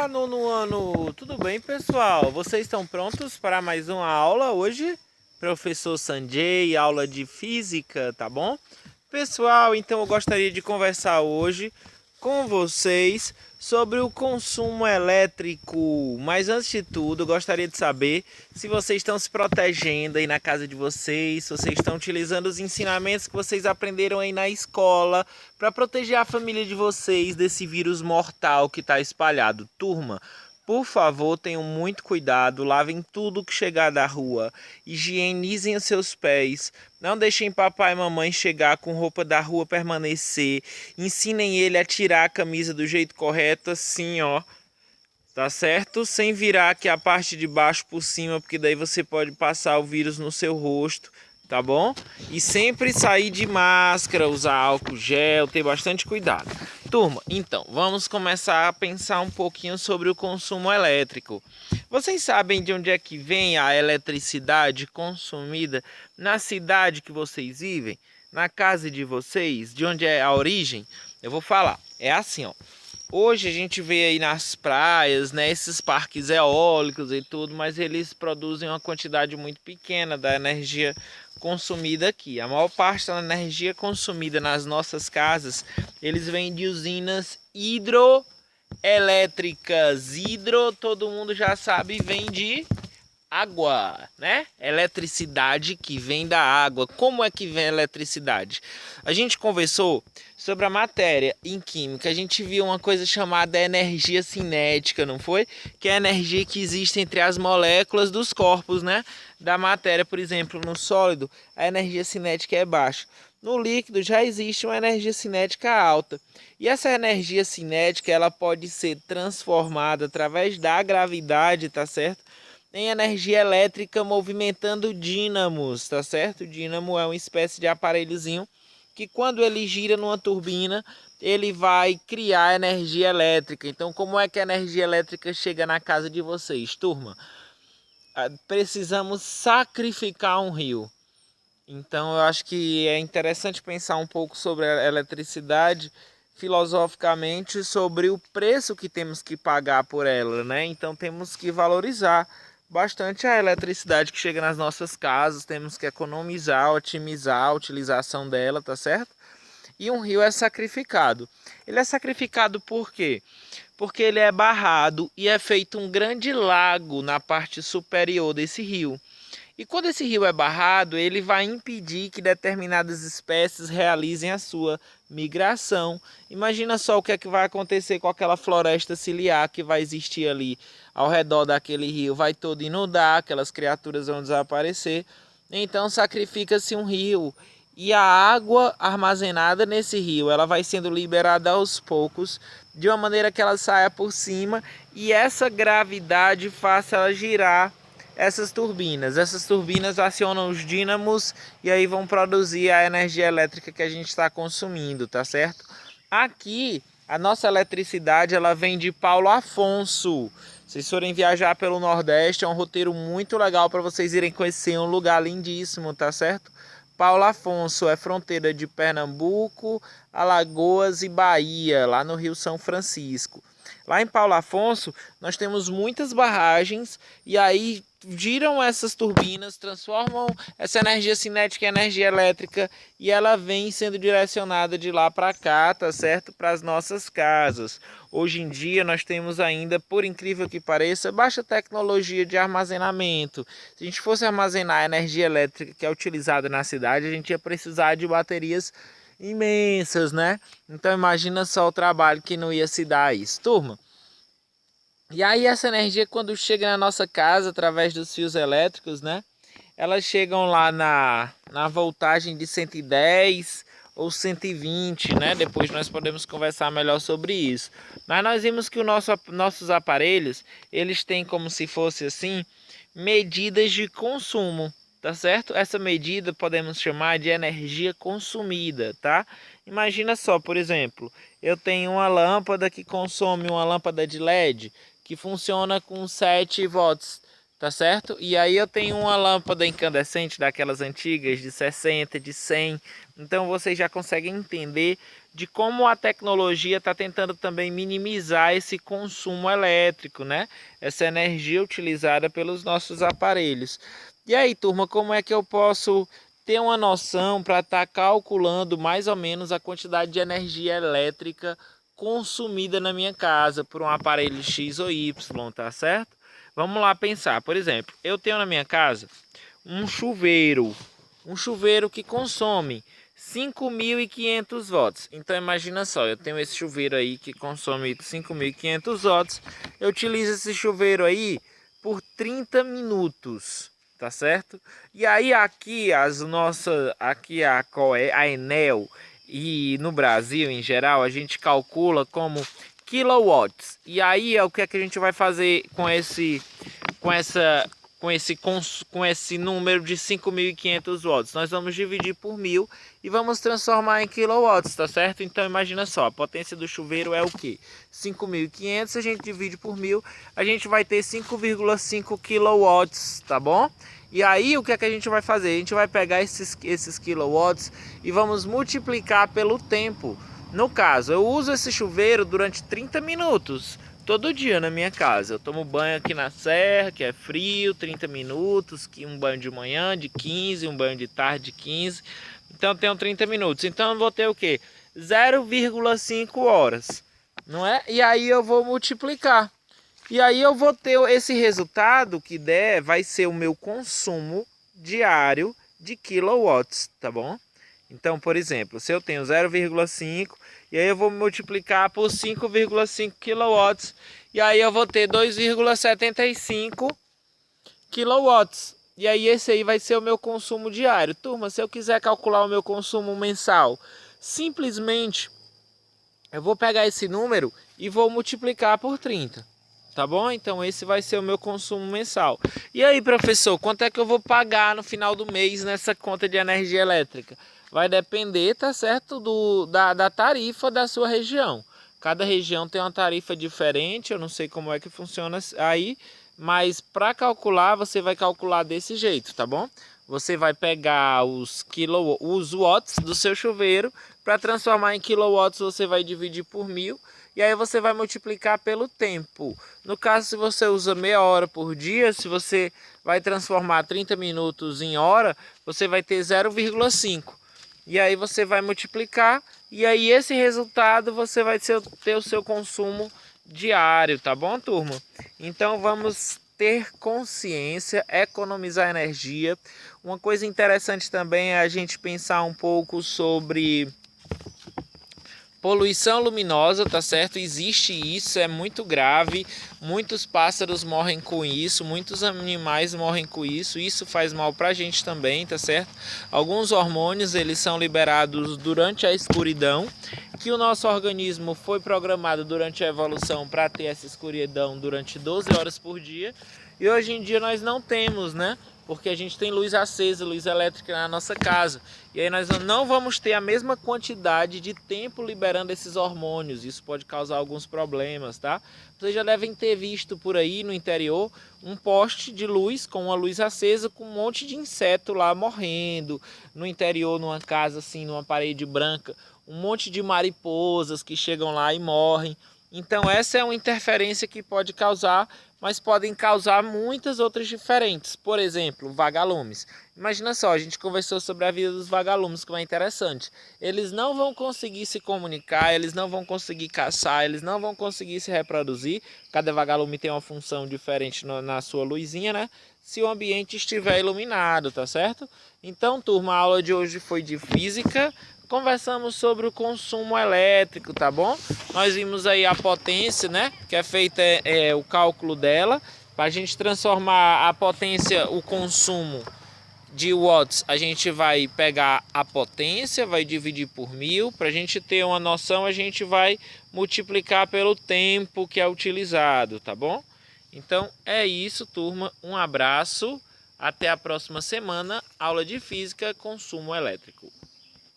Olá, nono ano! Tudo bem, pessoal? Vocês estão prontos para mais uma aula hoje? Professor Sanjay, aula de física, tá bom? Pessoal, então eu gostaria de conversar hoje com vocês sobre o consumo elétrico. Mas antes de tudo, eu gostaria de saber se vocês estão se protegendo aí na casa de vocês, se vocês estão utilizando os ensinamentos que vocês aprenderam aí na escola para proteger a família de vocês desse vírus mortal que está espalhado. Turma, por favor, tenham muito cuidado, lavem tudo que chegar da rua, higienizem os seus pés, não deixem papai e mamãe chegar com roupa da rua permanecer, ensinem ele a tirar a camisa do jeito correto, assim, ó, tá certo? Sem virar aqui a parte de baixo por cima, porque daí você pode passar o vírus no seu rosto, tá bom? E sempre sair de máscara, usar álcool gel, ter bastante cuidado. Turma, então, vamos começar a pensar um pouquinho sobre o consumo elétrico. Vocês sabem de onde é que vem a eletricidade consumida na cidade que vocês vivem? Na casa de vocês? De onde é a origem? Eu vou falar. É assim, ó. Hoje a gente vê aí nas praias, né, esses parques eólicos e tudo, mas eles produzem uma quantidade muito pequena da energia consumida aqui. A maior parte da energia consumida nas nossas casas, eles vêm de usinas hidroelétricas. Todo mundo já sabe, vem de água, né? Eletricidade que vem da água. Como é que vem a eletricidade? A gente conversou sobre a matéria em química. A gente viu uma coisa chamada energia cinética, não foi? Que é a energia que existe entre as moléculas dos corpos, né? Da matéria, por exemplo, no sólido, a energia cinética é baixa. No líquido já existe uma energia cinética alta. E essa energia cinética, ela pode ser transformada através da gravidade, tá certo? Em energia elétrica movimentando dínamos, tá certo? O dínamo é uma espécie de aparelhozinho que quando ele gira numa turbina, ele vai criar energia elétrica. Então, como é que a energia elétrica chega na casa de vocês, turma? Precisamos sacrificar um rio. Então, eu acho que é interessante pensar um pouco sobre a eletricidade filosoficamente, sobre o preço que temos que pagar por ela, né? Então, temos que valorizar bastante a eletricidade que chega nas nossas casas, temos que economizar, otimizar a utilização dela, tá certo? E um rio é sacrificado. Ele é sacrificado por quê? Porque ele é barrado e é feito um grande lago na parte superior desse rio. E quando esse rio é barrado, ele vai impedir que determinadas espécies realizem a sua migração. Imagina só o que é que vai acontecer com aquela floresta ciliar que vai existir ali ao redor daquele rio. Vai todo inundar, aquelas criaturas vão desaparecer. Então sacrifica-se um rio. E a água armazenada nesse rio, ela vai sendo liberada aos poucos, de uma maneira que ela saia por cima e essa gravidade faça ela girar essas turbinas. Essas turbinas acionam os dínamos e aí vão produzir a energia elétrica que a gente está consumindo, tá certo? Aqui, a nossa eletricidade, ela vem de Paulo Afonso. Se vocês forem viajar pelo Nordeste, é um roteiro muito legal para vocês irem conhecer um lugar lindíssimo, tá certo? Paulo Afonso é fronteira de Pernambuco, Alagoas e Bahia, lá no Rio São Francisco. Lá em Paulo Afonso, nós temos muitas barragens e aí giram essas turbinas, transformam essa energia cinética em energia elétrica e ela vem sendo direcionada de lá para cá, tá certo? Para as nossas casas. Hoje em dia nós temos ainda, por incrível que pareça, baixa tecnologia de armazenamento. Se a gente fosse armazenar a energia elétrica que é utilizada na cidade, a gente ia precisar de baterias imensas, né? Então imagina só o trabalho que não ia se dar a isso, turma. E aí essa energia, quando chega na nossa casa através dos fios elétricos, né? Elas chegam lá na voltagem de 110 ou 120, né? Depois nós podemos conversar melhor sobre isso. Mas nós vimos que nossos aparelhos, eles têm como se fosse assim, medidas de consumo, tá certo? Essa medida podemos chamar de energia consumida, tá? Imagina só, por exemplo, eu tenho uma lâmpada que consome uma lâmpada de LED que funciona com 7 volts, tá certo? E aí eu tenho uma lâmpada incandescente daquelas antigas de 60, de 100. Então vocês já conseguem entender de como a tecnologia está tentando também minimizar esse consumo elétrico, né? Essa energia utilizada pelos nossos aparelhos. E aí, turma, como é que eu posso ter uma noção para estar calculando mais ou menos a quantidade de energia elétrica consumida na minha casa por um aparelho X ou Y, tá certo? Vamos lá pensar, por exemplo, eu tenho na minha casa um chuveiro que consome 5.500 watts. Então imagina só, eu tenho esse chuveiro aí que consome 5.500 watts. Eu utilizo esse chuveiro aí por 30 minutos, tá certo? E aí aqui a Enel e no Brasil em geral a gente calcula como kilowatts. E aí é o que é que a gente vai fazer com esse número de 5.500 watts? Nós vamos dividir por 1.000 e vamos transformar em kilowatts, tá certo? Então imagina só, a potência do chuveiro é o que? 5.500, a gente divide por 1.000, a gente vai ter 5,5 kilowatts, tá bom? E aí o que é que a gente vai fazer? A gente vai pegar esses kilowatts e vamos multiplicar pelo tempo. No caso, eu uso esse chuveiro durante 30 minutos, todo dia na minha casa. Eu tomo banho aqui na serra, que é frio, 30 minutos, um banho de manhã de 15, um banho de tarde de 15. Então eu tenho 30 minutos. Então eu vou ter o quê? 0,5 horas, não é? E aí eu vou multiplicar. E aí eu vou ter esse resultado que der, vai ser o meu consumo diário de kilowatts, tá bom? Então, por exemplo, se eu tenho 0,5 e aí eu vou multiplicar por 5,5 kilowatts e aí eu vou ter 2,75 kilowatts. E aí esse aí vai ser o meu consumo diário. Turma, se eu quiser calcular o meu consumo mensal, simplesmente eu vou pegar esse número e vou multiplicar por 30. Tá bom? Então esse vai ser o meu consumo mensal. E aí, professor, quanto é que eu vou pagar no final do mês nessa conta de energia elétrica? Vai depender, tá certo, da tarifa da sua região. Cada região tem uma tarifa diferente, eu não sei como é que funciona aí, mas para calcular, você vai calcular desse jeito, tá bom? Você vai pegar os watts do seu chuveiro, para transformar em kilowatts você vai dividir por 1.000, e aí você vai multiplicar pelo tempo. No caso, se você usa meia hora por dia, se você vai transformar 30 minutos em hora, você vai ter 0,5. E aí você vai multiplicar, e aí esse resultado você vai ter o seu consumo diário, tá bom, turma? Então vamos ter consciência, economizar energia. Uma coisa interessante também é a gente pensar um pouco sobre poluição luminosa, tá certo? Existe isso, é muito grave. Muitos pássaros morrem com isso, muitos animais morrem com isso. Isso faz mal pra gente também, tá certo? Alguns hormônios, eles são liberados durante a escuridão, que o nosso organismo foi programado durante a evolução para ter essa escuridão durante 12 horas por dia. E hoje em dia nós não temos, né? Porque a gente tem luz acesa, luz elétrica na nossa casa. E aí nós não vamos ter a mesma quantidade de tempo liberando esses hormônios. Isso pode causar alguns problemas, tá? Vocês já devem ter visto por aí no interior um poste de luz com uma luz acesa com um monte de inseto lá morrendo. No interior, numa casa assim, numa parede branca, um monte de mariposas que chegam lá e morrem. Então essa é uma interferência que pode causar, mas podem causar muitas outras diferentes. Por exemplo, vagalumes. Imagina só, a gente conversou sobre a vida dos vagalumes, que é interessante. Eles não vão conseguir se comunicar, eles não vão conseguir caçar, eles não vão conseguir se reproduzir. Cada vagalume tem uma função diferente na sua luzinha, né? Se o ambiente estiver iluminado, tá certo? Então, turma, a aula de hoje foi de física. Conversamos sobre o consumo elétrico, tá bom? Nós vimos aí a potência, né? Que é feita o cálculo dela. Para a gente transformar a potência, o consumo de watts, a gente vai pegar a potência, vai dividir por 1.000. Para a gente ter uma noção, a gente vai multiplicar pelo tempo que é utilizado, tá bom? Então é isso, turma. Um abraço. Até a próxima semana. Aula de física, consumo elétrico.